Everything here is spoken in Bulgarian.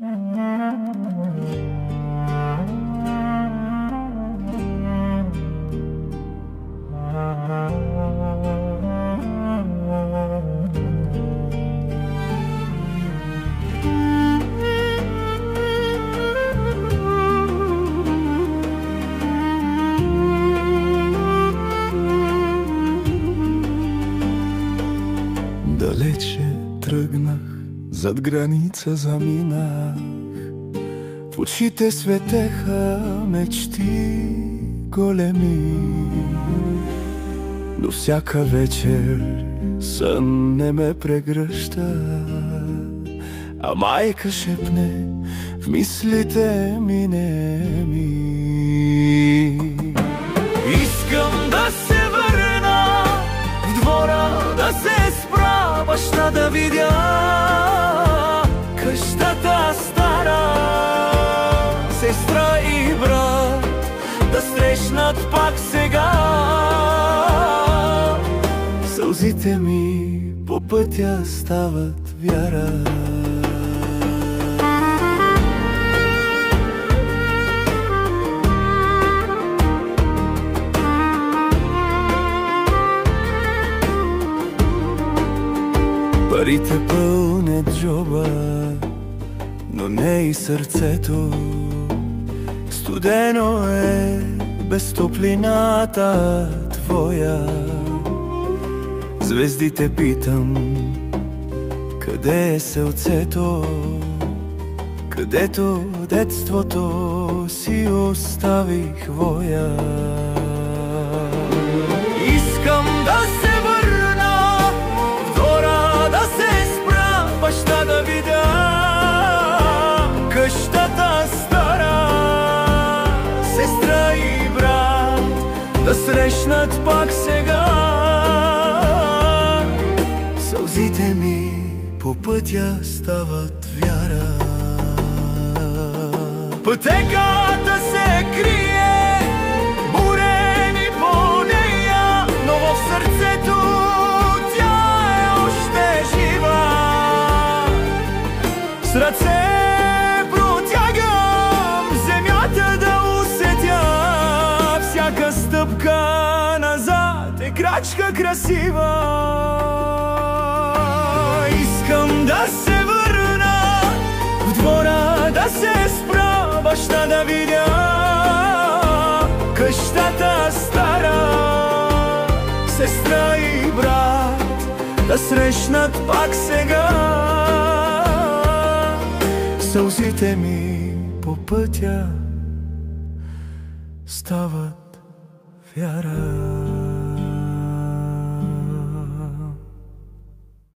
Далече тръгнах, зад граница заминах. В очите светеха мечти големи, но всяка вечер сън не ме прегръща, а майка шепне в мислите ми неми. Искам да се върна в двора, да се спра, баща да видя, къщата стара, сестра и брат да срещнат пак сега. Сълзите ми по пътя стават вяра. Парите пълнят джоба, но не и сърцето. Студено е без топлината твоя. Звездите питам, къде е сълцето, където детството си оставих воя. Искам да се върна в двора, да се спра, баща да видя, къщата стара, сестра и брат да срещнат пак сега. Сълзите ми по пътя стават вяра. Пътеката се крие, бурени по нея, но в сърцето тя е още жива. С ръце протягам земята да усетя, всяка стъпка назад е крачка красива. Искам да се върна в двора, да се спра, баща да видя, къщата стара, сестра и брат да срещнат пак сега. Сълзите ми по пътя стават вяра.